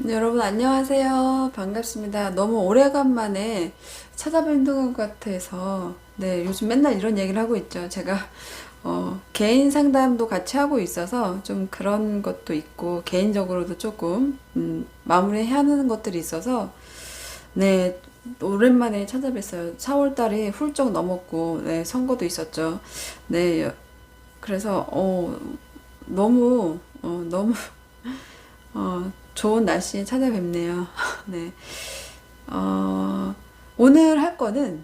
여러분 안녕하세요. 반갑습니다. 너무 오래간만에 찾아뵙는 것 같아서 요즘 맨날 이런 얘기를 하고 있죠. 제가 개인 상담도 같이 하고 있어서 좀 그런 것도 있고 개인적으로도 조금 마무리해야 하는 것들이 있어서 오랜만에 찾아뵀어요. 4월 달이 훌쩍 넘었고 선거도 있었죠. 네, 그래서 너무 좋은 날씨에 찾아뵙네요. 네. 어, 오늘 할 거는,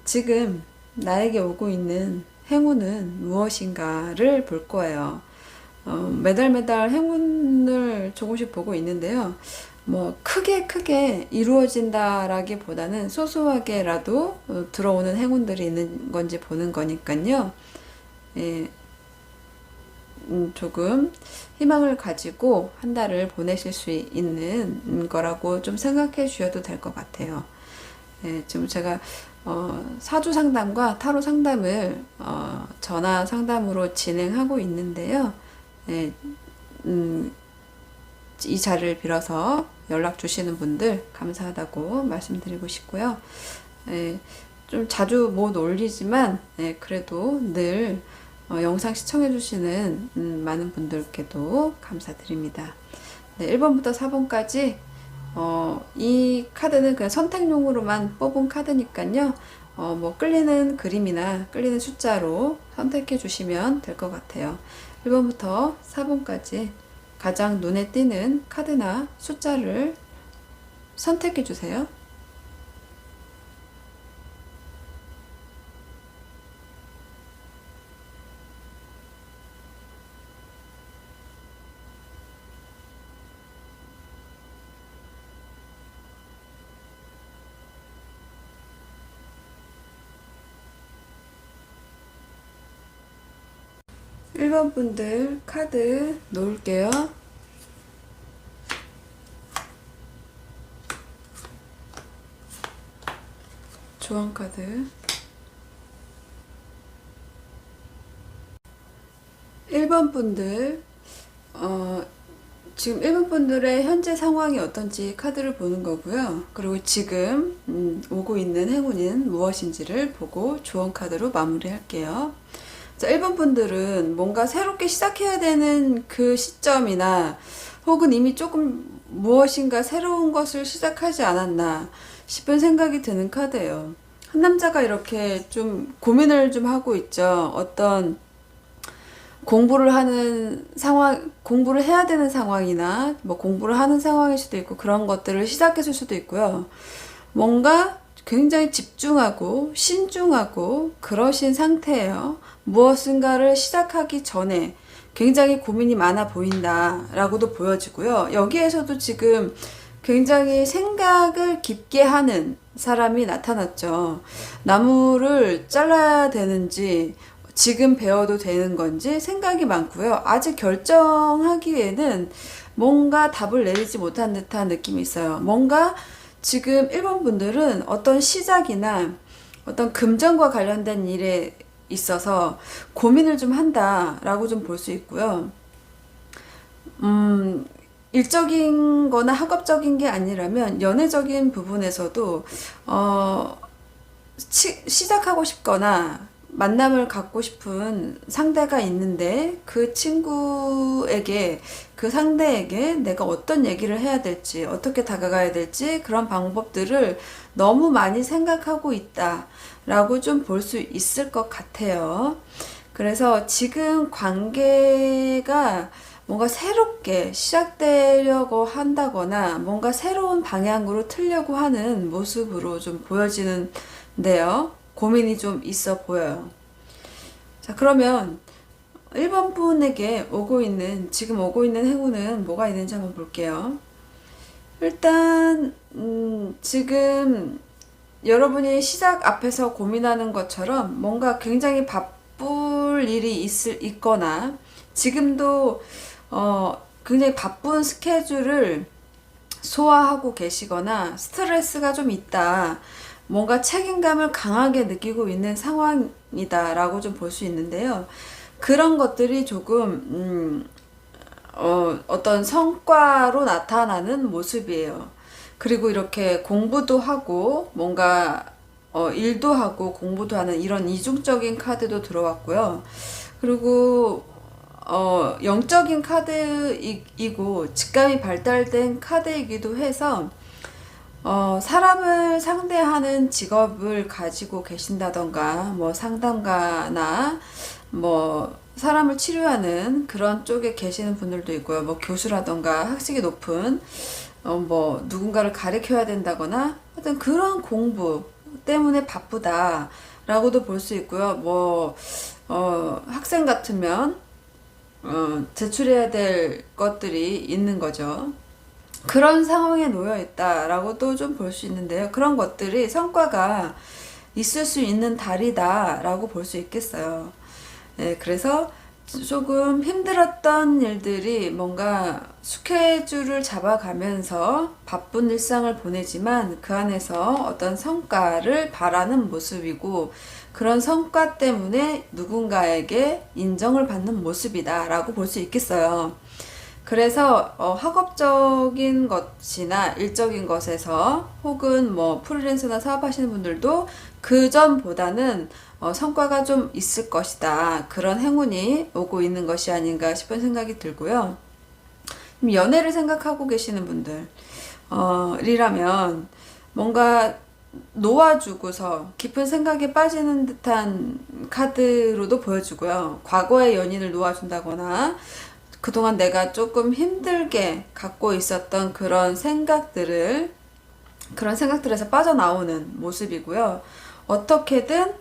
지금 나에게 오고 있는 행운은 무엇인가를 볼 거예요. 매달 행운을 조금씩 보고 있는데요. 뭐, 크게 이루어진다라기보다는 소소하게라도 들어오는 행운들이 있는 건지 보는 거니까요. 예, 조금 희망을 가지고 한 달을 보내실 수 있는 거라고 좀 생각해 주셔도 될 것 같아요. 예, 지금 제가 사주 상담과 타로 상담을 전화 상담으로 진행하고 있는데요. 예, 이 자리를 빌어서 연락 주시는 분들 감사하다고 말씀드리고 싶고요. 예, 좀 자주 못 올리지만 그래도 늘 영상 시청해주시는 많은 분들께도 감사드립니다. 네, 1번부터 4번까지 이 카드는 그냥 선택용으로만 뽑은 카드니까요. 뭐 끌리는 그림이나 끌리는 숫자로 선택해 주시면 될 것 같아요. 1번부터 4번까지 가장 눈에 띄는 카드나 숫자를 선택해 주세요. 1번 분들 카드 놓을게요. 조언 카드. 1번 분들, 지금 1번 분들의 현재 상황이 어떤지 카드를 보는 거고요. 그리고 지금 오고 있는 행운은 무엇인지를 보고 조언 카드로 마무리할게요. 자, 1번 분들은 뭔가 새롭게 시작해야 되는 그 시점이나 혹은 이미 조금 무엇인가 새로운 것을 시작하지 않았나 싶은 생각이 드는 카드예요. 한 남자가 이렇게 좀 고민을 좀 하고 있죠. 어떤 공부를 하는 상황, 공부를 해야 되는 상황이나 뭐 공부를 하는 상황일 수도 있고 그런 것들을 시작했을 수도 있고요. 뭔가 굉장히 집중하고 신중하고 그러신 상태예요. 무엇인가를 시작하기 전에 굉장히 고민이 많아 보인다라고도 보여지고요. 여기에서도 지금 굉장히 생각을 깊게 하는 사람이 나타났죠. 나무를 잘라야 되는지 지금 배워도 되는 건지 생각이 많고요. 아직 결정하기에는 뭔가 답을 내리지 못한 듯한 느낌이 있어요. 뭔가 지금 1번 분들은 어떤 시작이나 어떤 금전과 관련된 일에 있어서 고민을 좀 한다라고 좀 볼 수 있고요. 일적인 거나 학업적인 게 아니라면 연애적인 부분에서도 시작하고 싶거나 만남을 갖고 싶은 상대가 있는데 그 친구에게 그 상대에게 내가 어떤 얘기를 해야 될지 어떻게 다가가야 될지 그런 방법들을 너무 많이 생각하고 있다라고 좀 볼 수 있을 것 같아요. 그래서 지금 관계가 뭔가 새롭게 시작되려고 한다거나 뭔가 새로운 방향으로 틀려고 하는 모습으로 좀 보여지는데요. 고민이 좀 있어 보여요. 자, 그러면 1번 분에게 지금 오고 있는 행운은 뭐가 있는지 한번 볼게요. 일단, 지금 여러분이 시작 앞에서 고민하는 것처럼 뭔가 굉장히 바쁠 일이 있거나 지금도 굉장히 바쁜 스케줄을 소화하고 계시거나 스트레스가 좀 있다. 뭔가 책임감을 강하게 느끼고 있는 상황이다라고 좀 볼 수 있는데요. 그런 것들이 조금 어떤 성과로 나타나는 모습이에요. 그리고 이렇게 공부도 하고 뭔가 일도 하고 공부도 하는 이런 이중적인 카드도 들어왔고요. 그리고 영적인 카드이고 직감이 발달된 카드이기도 해서 사람을 상대하는 직업을 가지고 계신다던가 뭐 상담가나 뭐 사람을 치료하는 그런 쪽에 계시는 분들도 있고요. 뭐 교수라던가 학식이 높은 뭐 누군가를 가르쳐야 된다거나 하여튼 그런 공부 때문에 바쁘다라고도 볼 수 있고요. 뭐 학생 같으면 제출해야 될 것들이 있는 거죠. 그런 상황에 놓여 있다라고도 좀 볼 수 있는데요. 그런 것들이 성과가 있을 수 있는 달이다라고 볼 수 있겠어요. 네, 그래서 조금 힘들었던 일들이 뭔가 스케줄을 잡아가면서 바쁜 일상을 보내지만 그 안에서 어떤 성과를 바라는 모습이고 그런 성과 때문에 누군가에게 인정을 받는 모습이다 라고 볼 수 있겠어요. 그래서 학업적인 것이나 일적인 것에서 혹은 뭐 프리랜서나 사업하시는 분들도 그 전보다는 성과가 좀 있을 것이다. 그런 행운이 오고 있는 것이 아닌가 싶은 생각이 들고요. 연애를 생각하고 계시는 분들 이라면 뭔가 놓아주고서 깊은 생각에 빠지는 듯한 카드로도 보여주고요. 과거의 연인을 놓아준다거나 그동안 내가 조금 힘들게 갖고 있었던 그런 생각들에서 빠져나오는 모습이고요. 어떻게든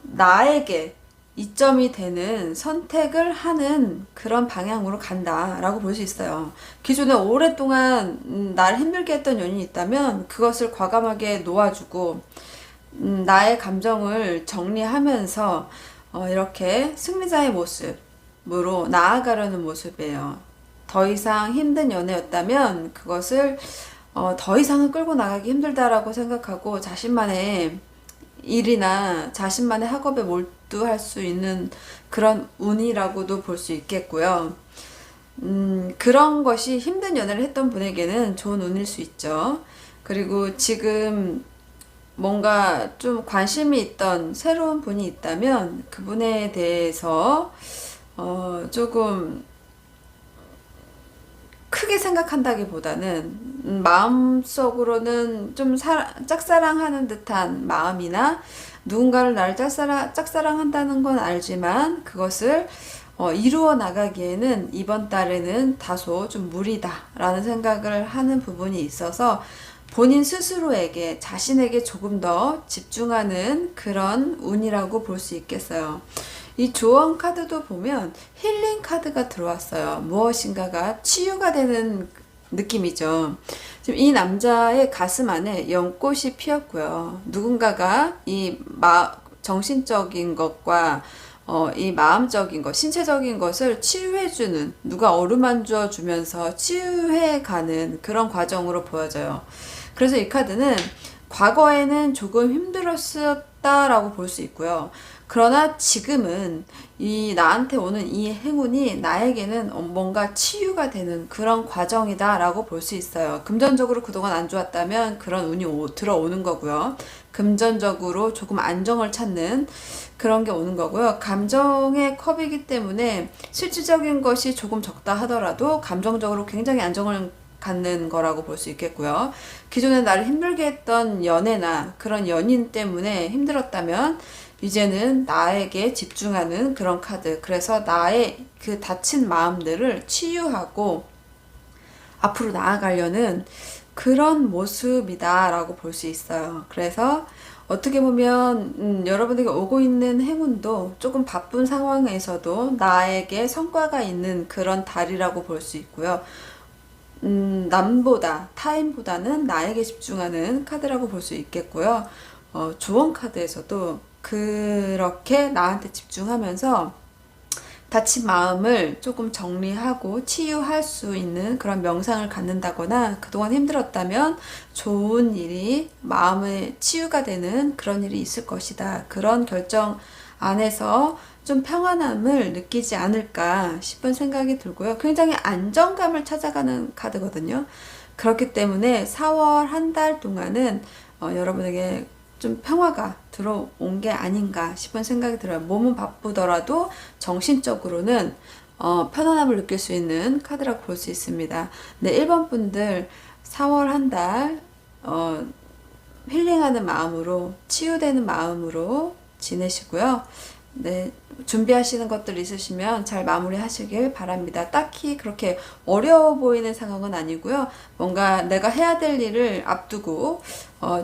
나에게 이점이 되는 선택을 하는 그런 방향으로 간다라고 볼 수 있어요. 기존에 오랫동안 나를 힘들게 했던 연인이 있다면 그것을 과감하게 놓아주고 나의 감정을 정리하면서 이렇게 승리자의 모습으로 나아가려는 모습이에요. 더 이상 힘든 연애였다면 그것을 더 이상은 끌고 나가기 힘들다라고 생각하고 자신만의 일이나 자신만의 학업에 몰두할 수 있는 그런 운이라고도 볼 수 있겠고요. 그런 것이 힘든 연애를 했던 분에게는 좋은 운일 수 있죠. 그리고 지금 뭔가 좀 관심이 있던 새로운 분이 있다면 그분에 대해서 조금 크게 생각한다기보다는 마음속으로는 좀 짝사랑하는 듯한 마음이나 누군가를 나를 짝사랑한다는 건 알지만 그것을 이루어 나가기에는 이번 달에는 다소 좀 무리다라는 생각을 하는 부분이 있어서 본인 스스로에게 자신에게 조금 더 집중하는 그런 운이라고 볼 수 있겠어요. 이 조언 카드도 보면 힐링 카드가 들어왔어요. 무엇인가가 치유가 되는 느낌이죠. 지금 이 남자의 가슴 안에 연꽃이 피었고요. 누군가가 이 정신적인 것과 이 마음적인 것, 신체적인 것을 치유해주는, 누가 어루만져 주면서 치유해가는 그런 과정으로 보여져요. 그래서 이 카드는 과거에는 조금 힘들었다라고 볼 수 있고요. 그러나 지금은 나한테 오는 이 행운이 나에게는 뭔가 치유가 되는 그런 과정이다 라고 볼 수 있어요. 금전적으로 그동안 안 좋았다면 그런 운이 들어오는 거고요. 금전적으로 조금 안정을 찾는 그런 게 오는 거고요. 감정의 컵이기 때문에 실질적인 것이 조금 적다 하더라도 감정적으로 굉장히 안정을 갖는 거라고 볼 수 있겠고요. 기존에 나를 힘들게 했던 연애나 그런 연인 때문에 힘들었다면 이제는 나에게 집중하는 그런 카드. 그래서 나의 그 다친 마음들을 치유하고 앞으로 나아가려는 그런 모습이다라고 볼 수 있어요. 그래서 어떻게 보면 여러분에게 오고 있는 행운도 조금 바쁜 상황에서도 나에게 성과가 있는 그런 달이라고 볼 수 있고요. 타인보다는 나에게 집중하는 카드라고 볼 수 있겠고요. 조언 카드에서도 그렇게 나한테 집중하면서 다친 마음을 조금 정리하고 치유할 수 있는 그런 명상을 갖는다거나 그동안 힘들었다면 좋은 일이 마음의 치유가 되는 그런 일이 있을 것이다. 그런 결정 안에서 좀 평안함을 느끼지 않을까 싶은 생각이 들고요. 굉장히 안정감을 찾아가는 카드거든요. 그렇기 때문에 4월 한 달 동안은 여러분에게 좀 평화가 들어온 게 아닌가 싶은 생각이 들어요. 몸은 바쁘더라도 정신적으로는 편안함을 느낄 수 있는 카드라고 볼 수 있습니다. 네, 1번 분들 4월 한 달 힐링하는 마음으로, 치유되는 마음으로 지내시고요. 네, 준비하시는 것들 있으시면 잘 마무리 하시길 바랍니다. 딱히 그렇게 어려워 보이는 상황은 아니고요. 뭔가 내가 해야 될 일을 앞두고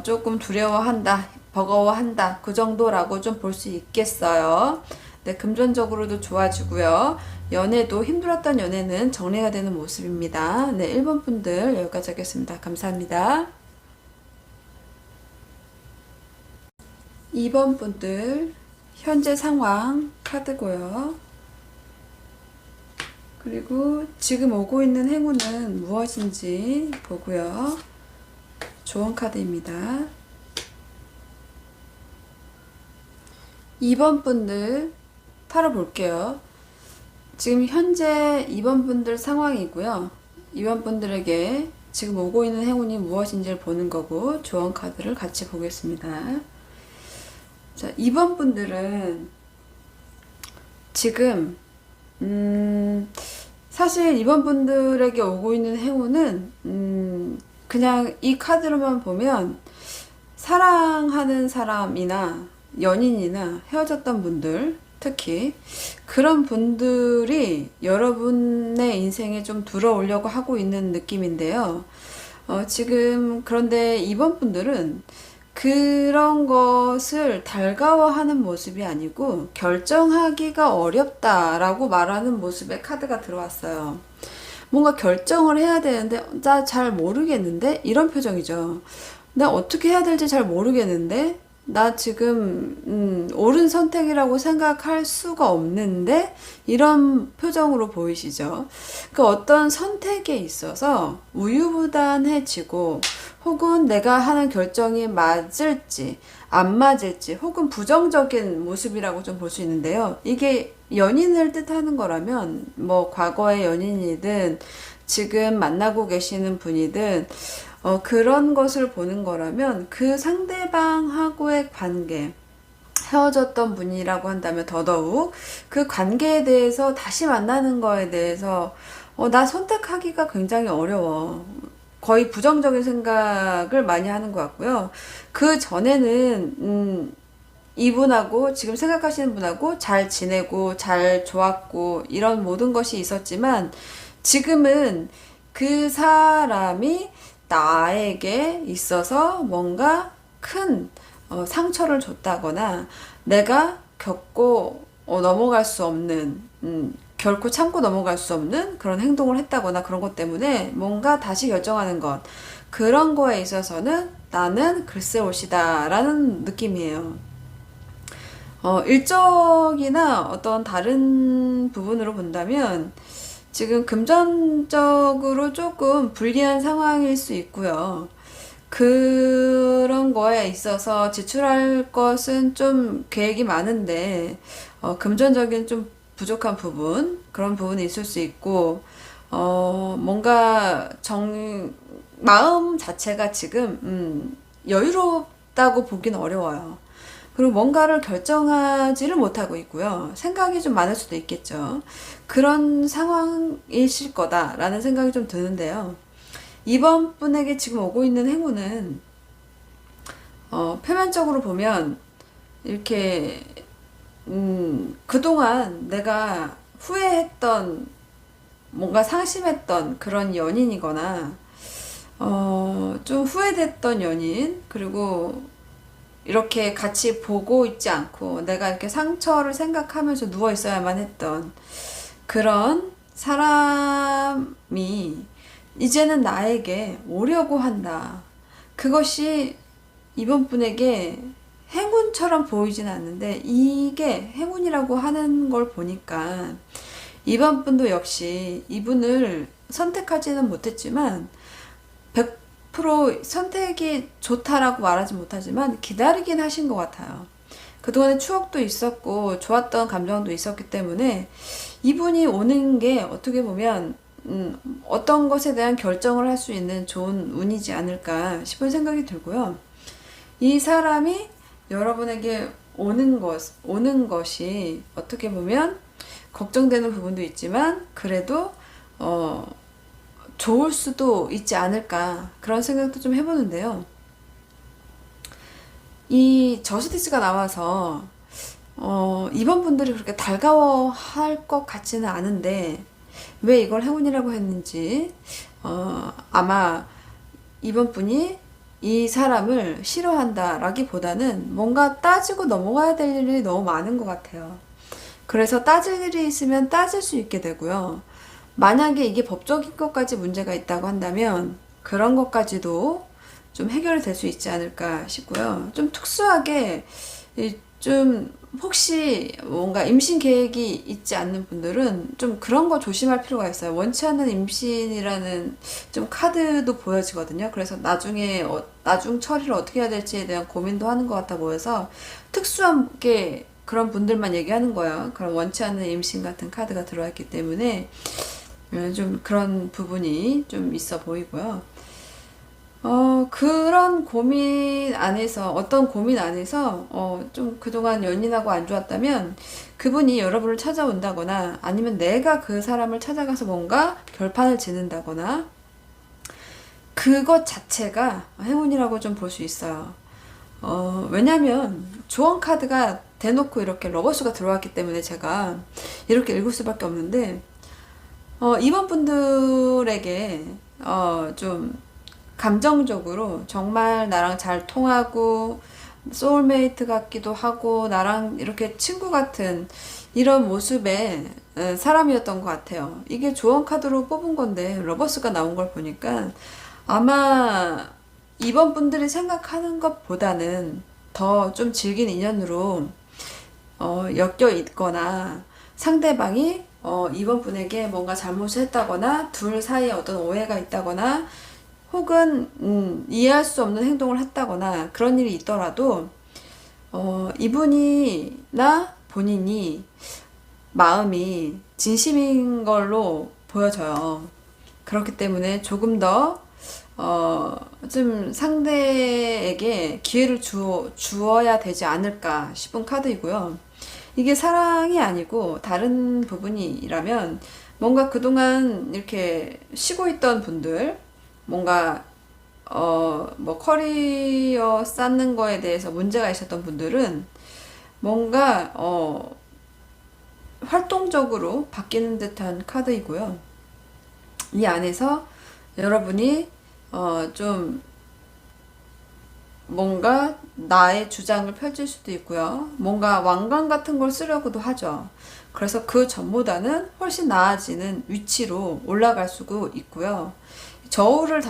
조금 두려워한다, 버거워한다, 그 정도라고 좀 볼 수 있겠어요. 네, 금전적으로도 좋아지고요. 연애도 힘들었던 연애는 정리가 되는 모습입니다. 네, 1번 분들 여기까지 하겠습니다. 감사합니다. 2번 분들 현재 상황 카드고요. 그리고 지금 오고 있는 행운은 무엇인지 보고요. 조언 카드입니다. 2번 분들 타로 볼게요. 지금 현재 2번 분들 상황이고요. 2번 분들에게 지금 오고 있는 행운이 무엇인지를 보는 거고, 조언 카드를 같이 보겠습니다. 자, 2번 분들은 지금 사실 2번 분들에게 오고 있는 행운은 그냥 이 카드로만 보면 사랑하는 사람이나 연인이나 헤어졌던 분들, 특히 그런 분들이 여러분의 인생에 좀 들어오려고 하고 있는 느낌인데요. 지금 그런데 2번 분들은 그런 것을 달가워하는 모습이 아니고 결정하기가 어렵다라고 말하는 모습의 카드가 들어왔어요. 뭔가 결정을 해야 되는데 나 잘 모르겠는데 이런 표정이죠. 나 어떻게 해야 될지 잘 모르겠는데 나 지금 옳은 선택이라고 생각할 수가 없는데 이런 표정으로 보이시죠? 그 어떤 선택에 있어서 우유부단해지고 혹은 내가 하는 결정이 맞을지 안 맞을지 혹은 부정적인 모습이라고 좀 볼 수 있는데요. 이게 연인을 뜻하는 거라면 뭐 과거의 연인이든 지금 만나고 계시는 분이든 그런 것을 보는 거라면 그 상대방하고의 관계, 헤어졌던 분이라고 한다면 더더욱 그 관계에 대해서 다시 만나는 거에 대해서 나 선택하기가 굉장히 어려워. 거의 부정적인 생각을 많이 하는 것 같고요. 그 전에는 이분하고 지금 생각하시는 분하고 잘 지내고 잘 좋았고 이런 모든 것이 있었지만 지금은 그 사람이 나에게 있어서 뭔가 큰 상처를 줬다거나 내가 겪고 넘어갈 수 없는 결코 참고 넘어갈 수 없는 그런 행동을 했다거나 그런 것 때문에 뭔가 다시 결정하는 것, 그런 거에 있어서는 나는 글쎄 올시다 라는 느낌이에요. 일적이나 어떤 다른 부분으로 본다면 지금 금전적으로 조금 불리한 상황일 수 있고요. 그런 거에 있어서 지출할 것은 좀 계획이 많은데 금전적인 좀 부족한 부분, 그런 부분이 있을 수 있고 뭔가 마음 자체가 지금 여유롭다고 보긴 어려워요. 그리고 뭔가를 결정하지를 못하고 있고요. 생각이 좀 많을 수도 있겠죠. 그런 상황이실 거다라는 생각이 좀 드는데요. 이번 분에게 지금 오고 있는 행운은 표면적으로 보면 이렇게 그동안 내가 후회했던, 뭔가 상심했던 그런 연인이거나 좀 후회됐던 연인, 그리고 이렇게 같이 보고 있지 않고 내가 이렇게 상처를 생각하면서 누워 있어야만 했던 그런 사람이 이제는 나에게 오려고 한다. 그것이 이번 분에게 행운처럼 보이진 않는데 이게 행운이라고 하는 걸 보니까 이번 분도 역시 이분을 선택하지는 못했지만 100% 선택이 좋다라고 말하지 못하지만 기다리긴 하신 것 같아요. 그동안의 추억도 있었고 좋았던 감정도 있었기 때문에 이분이 오는 게 어떻게 보면 어떤 것에 대한 결정을 할 수 있는 좋은 운이지 않을까 싶은 생각이 들고요. 이 사람이 여러분에게 오는 것이 어떻게 보면 걱정되는 부분도 있지만 그래도 좋을 수도 있지 않을까 그런 생각도 좀 해보는데요. 이 저스티스가 나와서 이번 분들이 그렇게 달가워할 것 같지는 않은데 왜 이걸 행운이라고 했는지 아마 이번 분이 이 사람을 싫어한다라기보다는 뭔가 따지고 넘어가야 될 일이 너무 많은 것 같아요. 그래서 따질 일이 있으면 따질 수 있게 되고요. 만약에 이게 법적인 것까지 문제가 있다고 한다면 그런 것까지도 좀 해결이 될 수 있지 않을까 싶고요. 좀 특수하게 좀 혹시 뭔가 임신 계획이 있지 않는 분들은 좀 그런 거 조심할 필요가 있어요. 원치 않는 임신이라는 좀 카드도 보여지거든요. 그래서 나중에 나중 처리를 어떻게 해야 될지에 대한 고민도 하는 것 같아 보여서 특수하게 그런 분들만 얘기하는 거예요. 그런 원치 않는 임신 같은 카드가 들어와 있기 때문에 좀 그런 부분이 좀 있어 보이고요. 그런 고민 안에서, 어떤 고민 안에서, 좀 그동안 연인하고 안 좋았다면, 그분이 여러분을 찾아온다거나, 아니면 내가 그 사람을 찾아가서 뭔가 결판을 짓는다거나, 그것 자체가 행운이라고 좀 볼 수 있어요. 왜냐면, 조언 카드가 대놓고 이렇게 러버스가 들어왔기 때문에 제가 이렇게 읽을 수밖에 없는데, 이번 분들에게, 좀, 감정적으로 정말 나랑 잘 통하고 소울메이트 같기도 하고 나랑 이렇게 친구 같은 이런 모습의 사람이었던 것 같아요. 이게 조언 카드로 뽑은 건데 러버스가 나온 걸 보니까 아마 이번 분들이 생각하는 것보다는 더 좀 질긴 인연으로 엮여 있거나 상대방이 이번 분에게 뭔가 잘못을 했다거나 둘 사이에 어떤 오해가 있다거나 혹은 이해할 수 없는 행동을 했다거나 그런 일이 있더라도 이분이나 본인이 마음이 진심인 걸로 보여져요. 그렇기 때문에 조금 더 좀 상대에게 기회를 주어야 되지 않을까 싶은 카드이고요. 이게 사랑이 아니고 다른 부분이라면 뭔가 그동안 이렇게 쉬고 있던 분들 뭔가 뭐 커리어 쌓는 거에 대해서 문제가 있었던 분들은 뭔가 활동적으로 바뀌는 듯한 카드이고요. 이 안에서 여러분이 좀 뭔가 나의 주장을 펼칠 수도 있고요. 뭔가 왕관 같은 걸 쓰려고도 하죠. 그래서 그 전보다는 훨씬 나아지는 위치로 올라갈 수도 있고요. 저울을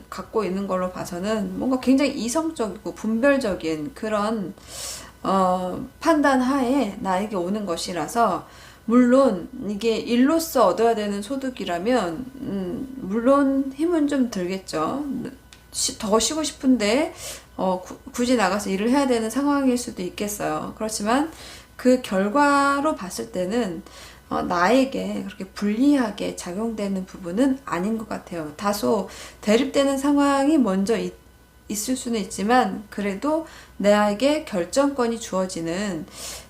갖고 있는 걸로 봐서는 뭔가 굉장히 이성적이고 분별적인 그런 판단 하에 나에게 오는 것이라서 물론 이게 일로서 얻어야 되는 소득이라면 물론 힘은 좀 들겠죠. 더 쉬고 싶은데 굳이 나가서 일을 해야 되는 상황일 수도 있겠어요. 그렇지만 그 결과로 봤을 때는 나에게 그렇게 불리하게 작용되는 부분은 아닌 것 같아요. 다소 대립되는 상황이 먼저 있을 수는 있지만 그래도 나에게 결정권이 주어지는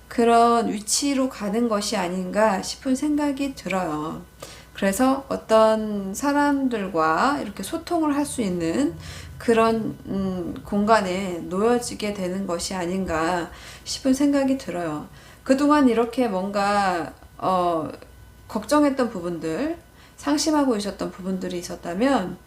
그런 위치로 가는 것이 아닌가 싶은 생각이 들어요. 그래서 어떤 사람들과 이렇게 소통을 할 수 있는 그런 공간에 놓여지게 되는 것이 아닌가 싶은 생각이 들어요. 그동안 이렇게 뭔가 걱정했던 부분들, 상심하고 있었던 부분들이 있었다면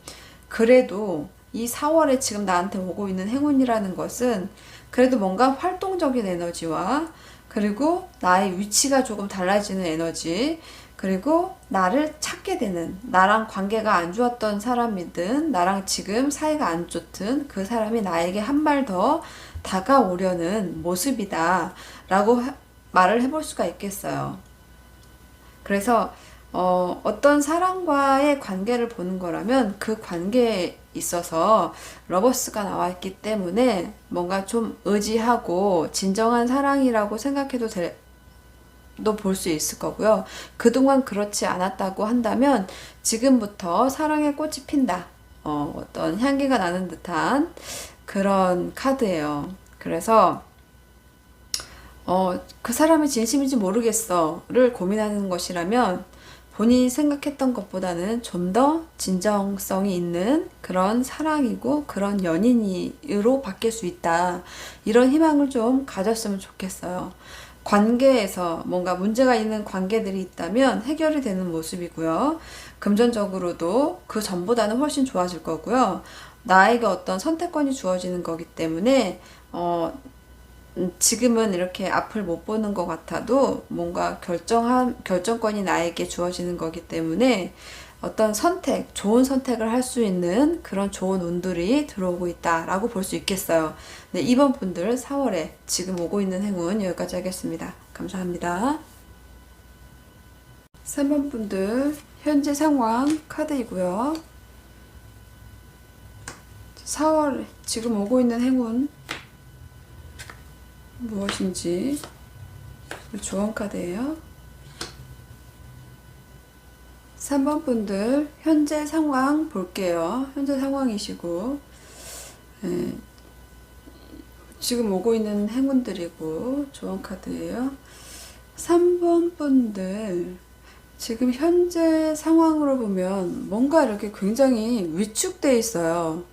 그래도 이 4월에 지금 나한테 오고 있는 행운이라는 것은 그래도 뭔가 활동적인 에너지와 그리고 나의 위치가 조금 달라지는 에너지 그리고 나를 찾게 되는 나랑 관계가 안 좋았던 사람이든 나랑 지금 사이가 안 좋든 그 사람이 나에게 한 발 더 다가오려는 모습이다 라고 말을 해볼 수가 있겠어요. 그래서 어떤 사람과의 관계를 보는 거라면 그 관계에 있어서 러버스가 나왔기 때문에 뭔가 좀 의지하고 진정한 사랑이라고 생각해도 도 볼 수 있을 거고요. 그동안 그렇지 않았다고 한다면 지금부터 사랑의 꽃이 핀다. 어떤 향기가 나는 듯한 그런 카드예요. 그래서 그 사람이 진심인지 모르겠어를 고민하는 것이라면 본인이 생각했던 것보다는 좀 더 진정성이 있는 그런 사랑이고 그런 연인으로 바뀔 수 있다. 이런 희망을 좀 가졌으면 좋겠어요. 관계에서 뭔가 문제가 있는 관계들이 있다면 해결이 되는 모습이고요. 금전적으로도 그 전보다는 훨씬 좋아질 거고요. 나에게 어떤 선택권이 주어지는 거기 때문에 지금은 이렇게 앞을 못 보는 것 같아도 뭔가 결정권이 나에게 주어지는 거기 때문에 어떤 좋은 선택을 할 수 있는 그런 좋은 운들이 들어오고 있다라고 볼 수 있겠어요. 네, 2번 분들 4월에 지금 오고 있는 행운 여기까지 하겠습니다. 감사합니다. 3번 분들 현재 상황 카드이고요. 4월에 지금 오고 있는 행운 무엇인지 조언 카드예요. 3번 분들 현재 상황 볼게요. 현재 상황이시고 지금 오고 있는 행운들이고 조언 카드예요. 3번 분들 지금 현재 상황으로 보면 뭔가 이렇게 굉장히 위축돼 있어요.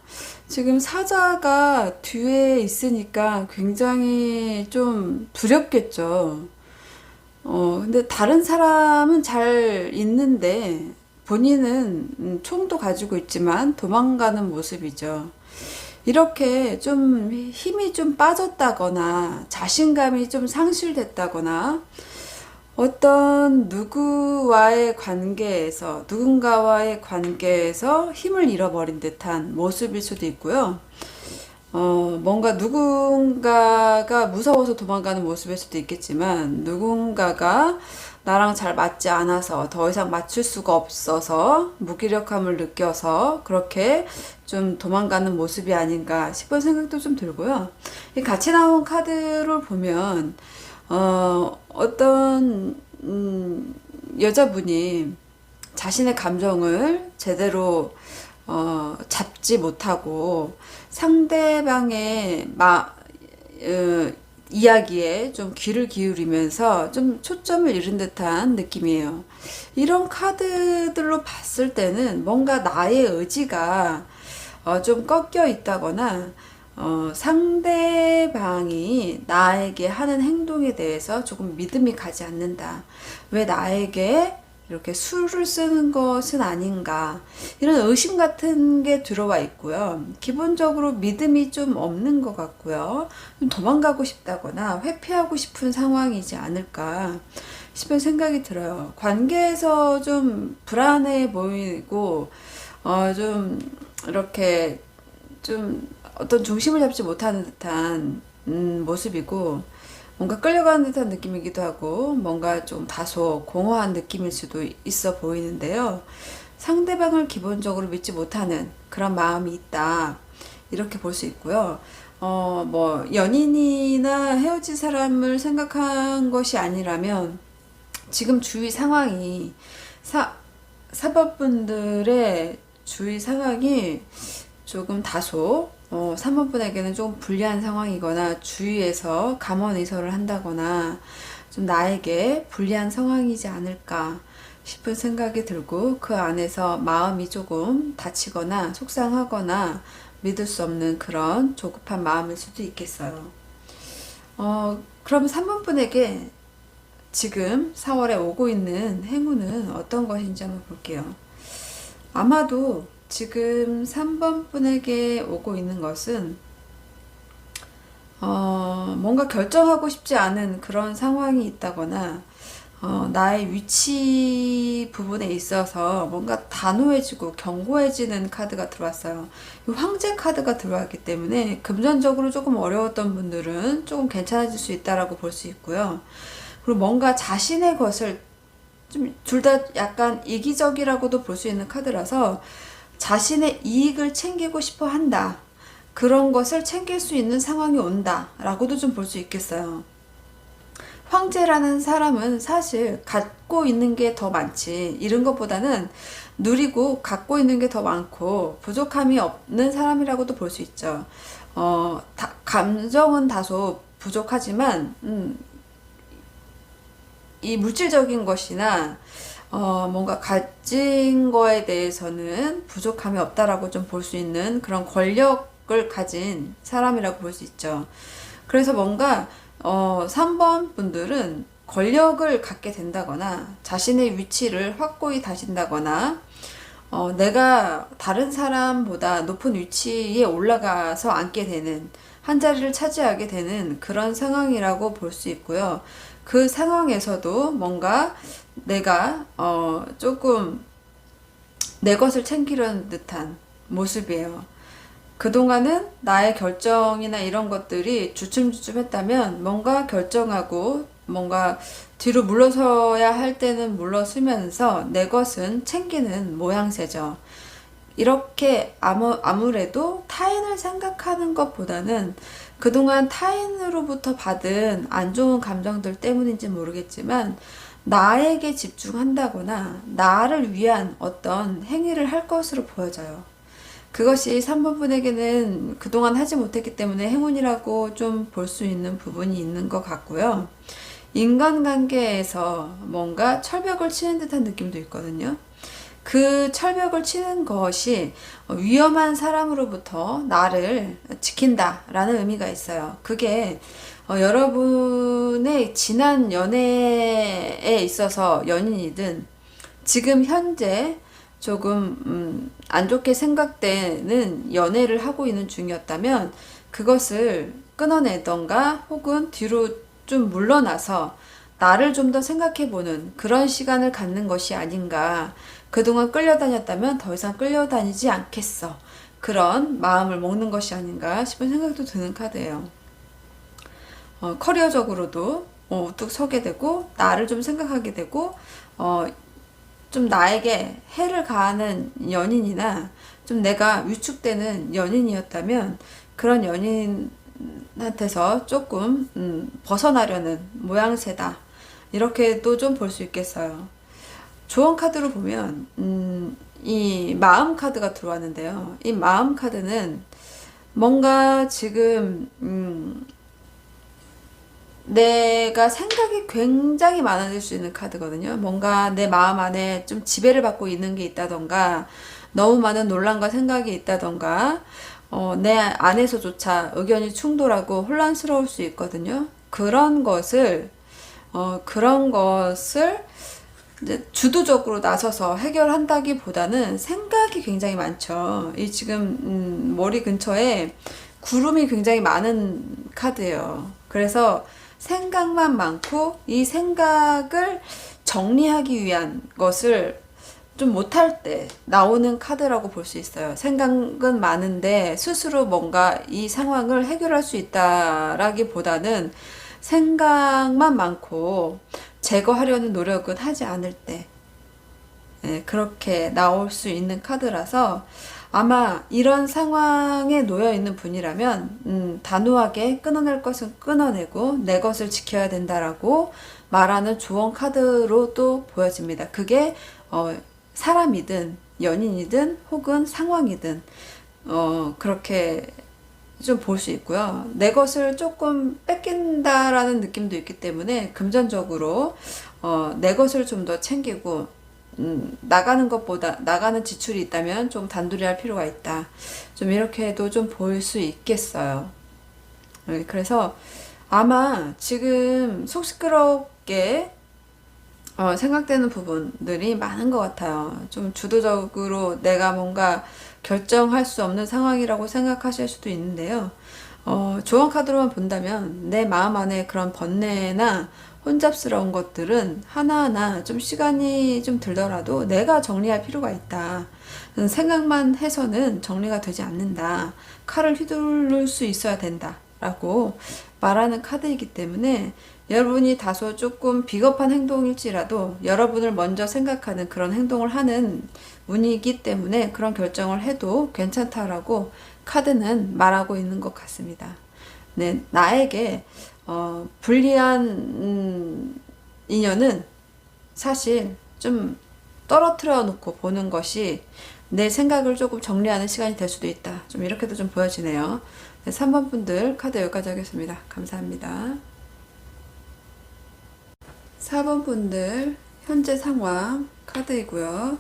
지금 사자가 뒤에 있으니까 굉장히 좀 두렵겠죠. 근데 다른 사람은 잘 있는데 본인은 총도 가지고 있지만 도망가는 모습이죠. 이렇게 좀 힘이 좀 빠졌다거나 자신감이 좀 상실됐다거나 어떤 누군가와의 관계에서 힘을 잃어버린 듯한 모습일 수도 있고요. 뭔가 누군가가 무서워서 도망가는 모습일 수도 있겠지만 누군가가 나랑 잘 맞지 않아서 더 이상 맞출 수가 없어서 무기력함을 느껴서 그렇게 좀 도망가는 모습이 아닌가 싶은 생각도 좀 들고요. 같이 나온 카드를 보면 어떤 여자분이 자신의 감정을 제대로 잡지 못하고 상대방의 이야기에 좀 귀를 기울이면서 좀 초점을 잃은 듯한 느낌이에요. 이런 카드들로 봤을 때는 뭔가 나의 의지가 좀 꺾여 있다거나 상대방이 나에게 하는 행동에 대해서 조금 믿음이 가지 않는다. 왜 나에게 이렇게 수를 쓰는 것은 아닌가, 이런 의심 같은 게 들어와 있고요. 기본적으로 믿음이 좀 없는 것 같고요. 좀 도망가고 싶다거나 회피하고 싶은 상황이지 않을까 싶은 생각이 들어요. 관계에서 좀 불안해 보이고 좀 이렇게 좀 어떤 중심을 잡지 못하는 듯한 모습이고, 뭔가 끌려가는 듯한 느낌이기도 하고 뭔가 좀 다소 공허한 느낌일 수도 있어 보이는데요. 상대방을 기본적으로 믿지 못하는 그런 마음이 있다, 이렇게 볼 수 있고요. 뭐 연인이나 헤어진 사람을 생각한 것이 아니라면 지금 주위 상황이 사법분들의 주위 상황이 조금 다소 3번 분에게는 조금 불리한 상황이거나 주위에서 감언의설을 한다거나 좀 나에게 불리한 상황이지 않을까 싶은 생각이 들고, 그 안에서 마음이 조금 다치거나 속상하거나 믿을 수 없는 그런 조급한 마음일 수도 있겠어요. 그럼 3번 분에게 지금 4월에 오고 있는 행운은 어떤 것인지 한번 볼게요. 아마도 지금 3번 분에게 오고 있는 것은 뭔가 결정하고 싶지 않은 그런 상황이 있다거나 나의 위치 부분에 있어서 뭔가 단호해지고 견고해지는 카드가 들어왔어요. 이 황제 카드가 들어왔기 때문에 금전적으로 조금 어려웠던 분들은 조금 괜찮아질 수 있다라고 볼 수 있고요. 그리고 뭔가 자신의 것을 좀 둘 다 약간 이기적이라고도 볼 수 있는 카드라서 자신의 이익을 챙기고 싶어 한다. 그런 것을 챙길 수 있는 상황이 온다 라고도 좀 볼 수 있겠어요. 황제라는 사람은 사실 갖고 있는 게 더 많지, 잃은 것보다는 누리고 갖고 있는 게 더 많고 부족함이 없는 사람이라고도 볼 수 있죠. 감정은 다소 부족하지만 이 물질적인 것이나 뭔가 가진 거에 대해서는 부족함이 없다라고 좀 볼 수 있는 그런 권력을 가진 사람이라고 볼 수 있죠. 그래서 뭔가 3번 분들은 권력을 갖게 된다거나 자신의 위치를 확고히 다진다거나 내가 다른 사람보다 높은 위치에 올라가서 앉게 되는, 한 자리를 차지하게 되는 그런 상황이라고 볼 수 있고요. 그 상황에서도 뭔가 내가 조금 내 것을 챙기려는 듯한 모습이에요. 그동안은 나의 결정이나 이런 것들이 주춤주춤했다면 뭔가 결정하고 뭔가 뒤로 물러서야 할 때는 물러서면서 내 것은 챙기는 모양새죠. 이렇게 아무래도 타인을 생각하는 것보다는 그동안 타인으로부터 받은 안 좋은 감정들 때문인지 모르겠지만 나에게 집중한다거나 나를 위한 어떤 행위를 할 것으로 보여져요. 그것이 3번 분에게는 그동안 하지 못했기 때문에 행운이라고 좀 볼 수 있는 부분이 있는 것 같고요. 인간관계에서 뭔가 철벽을 치는 듯한 느낌도 있거든요. 그 철벽을 치는 것이 위험한 사람으로부터 나를 지킨다라는 의미가 있어요. 그게 여러분의 지난 연애에 있어서 연인이든 지금 현재 조금 안 좋게 생각되는 연애를 하고 있는 중이었다면 그것을 끊어내던가 혹은 뒤로 좀 물러나서 나를 좀 더 생각해보는 그런 시간을 갖는 것이 아닌가. 그동안 끌려다녔다면 더 이상 끌려다니지 않겠어. 그런 마음을 먹는 것이 아닌가 싶은 생각도 드는 카드예요. 커리어적으로도 우뚝 서게 되고 나를 좀 생각하게 되고 좀 나에게 해를 가하는 연인이나 좀 내가 위축되는 연인이었다면 그런 연인한테서 조금 벗어나려는 모양새다. 이렇게도 좀 볼 수 있겠어요. 조언 카드로 보면 이 마음 카드가 들어왔는데요. 이 마음 카드는 뭔가 지금 내가 생각이 굉장히 많아질 수 있는 카드거든요. 뭔가 내 마음 안에 좀 지배를 받고 있는 게 있다던가 너무 많은 논란과 생각이 있다던가 내 안에서조차 의견이 충돌하고 혼란스러울 수 있거든요. 그런 것을 이제 주도적으로 나서서 해결한다기보다는 생각이 굉장히 많죠. 이 지금 머리 근처에 구름이 굉장히 많은 카드예요. 그래서 생각만 많고 이 생각을 정리하기 위한 것을 좀 못할 때 나오는 카드라고 볼 수 있어요. 생각은 많은데 스스로 뭔가 이 상황을 해결할 수 있다라기보다는 생각만 많고 제거하려는 노력은 하지 않을 때 그렇게 나올 수 있는 카드라서 아마 이런 상황에 놓여 있는 분이라면 단호하게 끊어낼 것은 끊어내고 내 것을 지켜야 된다라고 말하는 조언 카드로 또 보여집니다. 그게 사람이든 연인이든 혹은 상황이든 그렇게 좀 볼 수 있고요. 내 것을 조금 뺏긴다라는 느낌도 있기 때문에 금전적으로 내 것을 좀 더 챙기고 나가는 것보다 나가는 지출이 있다면 좀 단둘이 할 필요가 있다. 좀 이렇게도 좀 볼 수 있겠어요. 그래서 아마 지금 속 시끄럽게 생각되는 부분들이 많은 것 같아요. 좀 주도적으로 내가 뭔가 결정할 수 없는 상황이라고 생각하실 수도 있는데요. 조언 카드로만 본다면 내 마음 안에 그런 번뇌나 혼잡스러운 것들은 하나하나 좀 시간이 좀 들더라도 내가 정리할 필요가 있다. 생각만 해서는 정리가 되지 않는다. 칼을 휘두를 수 있어야 된다. 라고 말하는 카드이기 때문에 여러분이 다소 조금 비겁한 행동일지라도 여러분을 먼저 생각하는 그런 행동을 하는 운이기 때문에 그런 결정을 해도 괜찮다라고 카드는 말하고 있는 것 같습니다. 네, 나에게 불리한 인연은 사실 좀 떨어뜨려 놓고 보는 것이 내 생각을 조금 정리하는 시간이 될 수도 있다. 좀 이렇게도 좀 보여지네요. 네, 3번 분들 카드 여기까지 하겠습니다. 감사합니다. 4번 분들 현재 상황 카드이고요.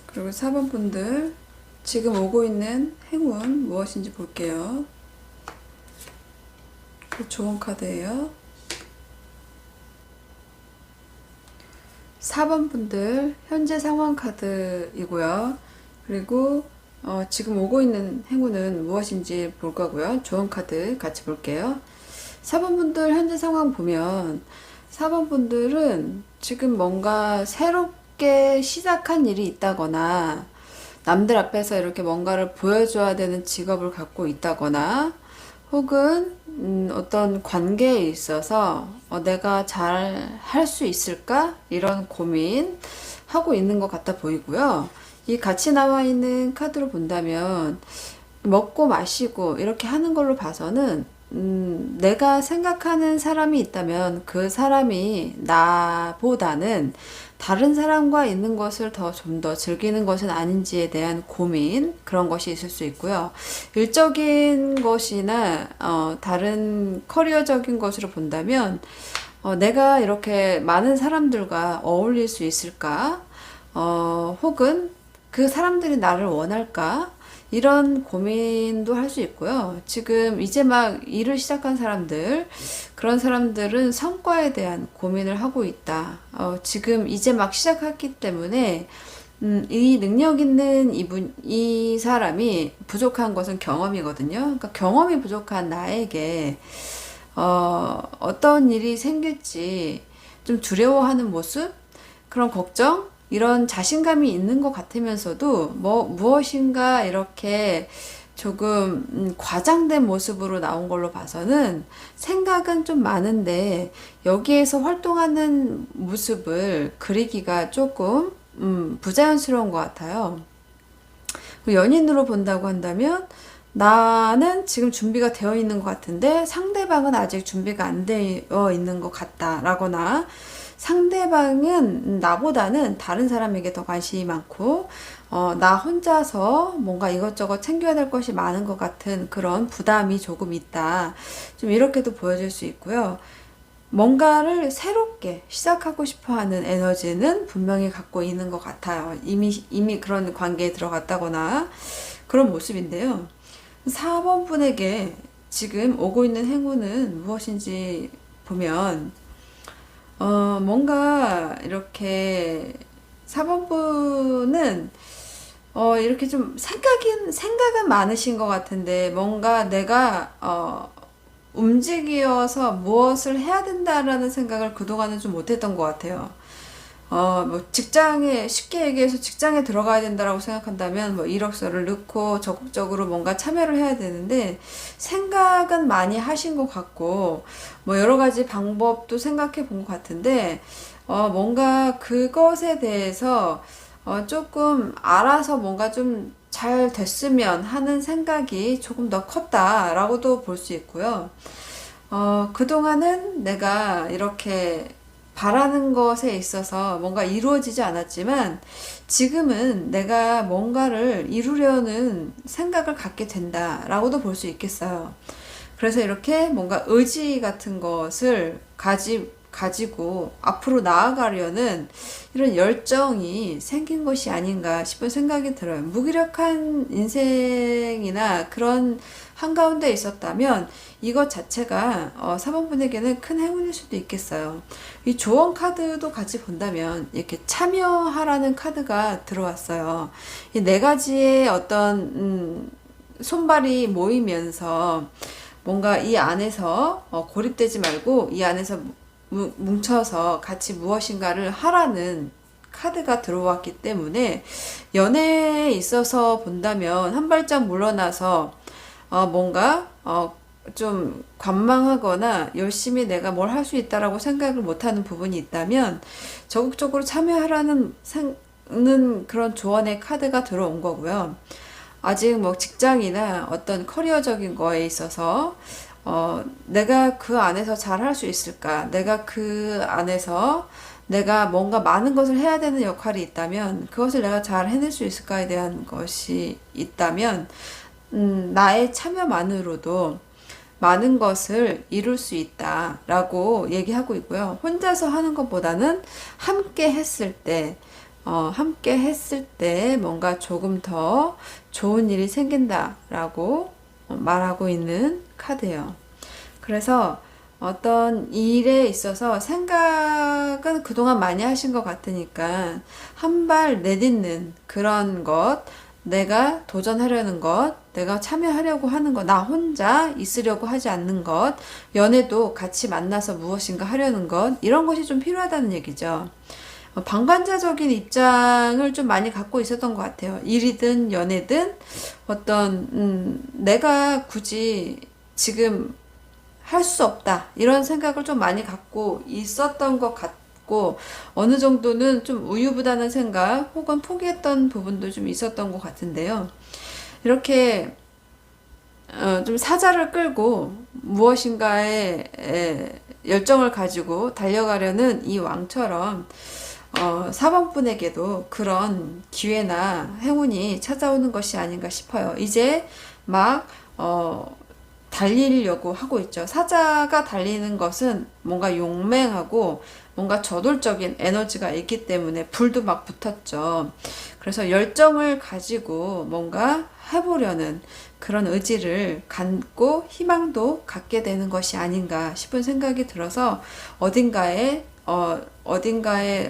그리고 4번 분들 지금 오고 있는 행운 무엇인지 볼게요. 좋은 카드예요. 4번 분들 현재 상황 카드이고요. 그리고 지금 오고 있는 행운은 무엇인지 볼 거고요. 좋은 카드 같이 볼게요. 4번 분들 현재 상황 보면 4번 분들은 지금 뭔가 새롭게 시작한 일이 있다거나 남들 앞에서 이렇게 뭔가를 보여줘야 되는 직업을 갖고 있다거나 혹은 어떤 관계에 있어서 내가 잘 할 수 있을까? 이런 고민 하고 있는 것 같아 보이고요. 이 같이 나와 있는 카드로 본다면 먹고 마시고 이렇게 하는 걸로 봐서는 내가 생각하는 사람이 있다면 그 사람이 나보다는 다른 사람과 있는 것을 좀 더 즐기는 것은 아닌지에 대한 고민, 그런 것이 있을 수 있고요. 일적인 것이나 다른 커리어적인 것으로 본다면 내가 이렇게 많은 사람들과 어울릴 수 있을까? 혹은 그 사람들이 나를 원할까? 이런 고민도 할 수 있고요. 지금 이제 막 일을 시작한 사람들, 그런 사람들은 성과에 대한 고민을 하고 있다. 지금 이제 막 시작했기 때문에 이 능력 있는 이 사람이 부족한 것은 경험이거든요. 그러니까 경험이 부족한 나에게 어떤 일이 생길지 좀 두려워하는 모습, 그런 걱정, 이런 자신감이 있는 것 같으면서도 무엇인가 이렇게 조금 과장된 모습으로 나온 걸로 봐서는 생각은 좀 많은데 여기에서 활동하는 모습을 그리기가 조금 부자연스러운 것 같아요. 연인으로 본다고 한다면 나는 지금 준비가 되어 있는 것 같은데 상대방은 아직 준비가 안 되어 있는 것 같다라거나 상대방은 나보다는 다른 사람에게 더 관심이 많고 나 혼자서 뭔가 이것저것 챙겨야 될 것이 많은 것 같은 그런 부담이 조금 있다. 좀 이렇게도 보여질 수 있고요. 뭔가를 새롭게 시작하고 싶어 하는 에너지는 분명히 갖고 있는 것 같아요. 이미 그런 관계에 들어갔다거나 그런 모습인데요. 4번 분에게 지금 오고 있는 행운은 무엇인지 보면 뭔가 이렇게 4번 분은 이렇게 좀 생각은 많으신 것 같은데 뭔가 내가 움직여서 무엇을 해야 된다라는 생각을 그동안은 좀 못했던 것 같아요. 직장에, 쉽게 얘기해서 직장에 들어가야 된다라고 생각한다면 이력서를 넣고 적극적으로 뭔가 참여를 해야 되는데 생각은 많이 하신 것 같고 여러 가지 방법도 생각해 본 것 같은데 뭔가 그것에 대해서 조금 알아서 뭔가 좀 잘 됐으면 하는 생각이 조금 더 컸다라고도 볼 수 있고요. 그동안은 내가 이렇게 바라는 것에 있어서 뭔가 이루어지지 않았지만 지금은 내가 뭔가를 이루려는 생각을 갖게 된다라고도 볼 수 있겠어요. 그래서 이렇게 뭔가 의지 같은 것을 가지고 앞으로 나아가려는 이런 열정이 생긴 것이 아닌가 싶은 생각이 들어요. 무기력한 인생이나 그런 한가운데 있었다면 이것 자체가 4번 분에게는 큰 행운일 수도 있겠어요. 이 조언 카드도 같이 본다면 이렇게 참여하라는 카드가 들어왔어요. 이 네 가지의 어떤 손발이 모이면서 뭔가 이 안에서 고립되지 말고 이 안에서 뭉쳐서 같이 무엇인가를 하라는 카드가 들어왔기 때문에 연애에 있어서 본다면 한 발짝 물러나서 뭔가 좀 관망하거나 열심히 내가 뭘 할 수 있다라고 생각을 못하는 부분이 있다면 적극적으로 참여하라는 그런 조언의 카드가 들어온 거고요. 아직 뭐 직장이나 어떤 커리어적인 거에 있어서 내가 그 안에서 잘 할 수 있을까? 내가 그 안에서 내가 뭔가 많은 것을 해야 되는 역할이 있다면 그것을 내가 잘 해낼 수 있을까에 대한 것이 있다면 나의 참여만으로도 많은 것을 이룰 수 있다라고 얘기하고 있고요. 혼자서 하는 것보다는 함께 했을 때 뭔가 조금 더 좋은 일이 생긴다라고 말하고 있는 카드예요. 그래서 어떤 일에 있어서 생각은 그동안 많이 하신 것 같으니까 한 발 내딛는 그런 것, 내가 도전하려는 것, 내가 참여하려고 하는 것, 나 혼자 있으려고 하지 않는 것, 연애도 같이 만나서 무엇인가 하려는 것, 이런 것이 좀 필요하다는 얘기죠. 방관자적인 입장을 좀 많이 갖고 있었던 것 같아요. 일이든 연애든 내가 굳이 지금 할 수 없다 이런 생각을 좀 많이 갖고 있었던 것 같고 어느 정도는 좀 우유부단한 생각 혹은 포기했던 부분도 좀 있었던 것 같은데요. 이렇게 좀 사자를 끌고 무엇인가에 열정을 가지고 달려가려는 이 왕처럼 4번 분에게도 그런 기회나 행운이 찾아오는 것이 아닌가 싶어요. 이제 막 달리려고 하고 있죠. 사자가 달리는 것은 뭔가 용맹하고 뭔가 저돌적인 에너지가 있기 때문에 불도 막 붙었죠. 그래서 열정을 가지고 뭔가 해보려는 그런 의지를 갖고 희망도 갖게 되는 것이 아닌가 싶은 생각이 들어서 어딘가에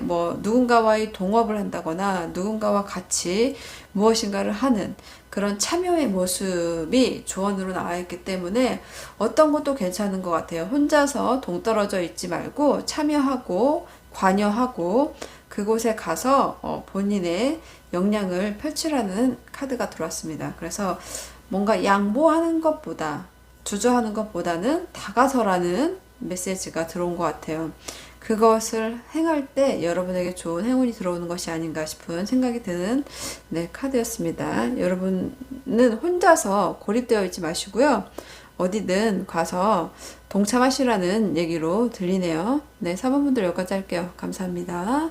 뭐 누군가와의 동업을 한다거나 누군가와 같이 무엇인가를 하는 그런 참여의 모습이 조언으로 나와 있기 때문에 어떤 것도 괜찮은 것 같아요. 혼자서 동떨어져 있지 말고 참여하고 관여하고 그곳에 가서 본인의 역량을 펼치라는 카드가 들어왔습니다. 그래서 뭔가 양보하는 것보다 주저하는 것보다는 다가서라는 메시지가 들어온 것 같아요. 그것을 행할 때 여러분에게 좋은 행운이 들어오는 것이 아닌가 싶은 생각이 드는 카드였습니다. 여러분은 혼자서 고립되어 있지 마시고요. 어디든 가서 동참하시라는 얘기로 들리네요. 네, 4번분들 여기까지 할게요. 감사합니다.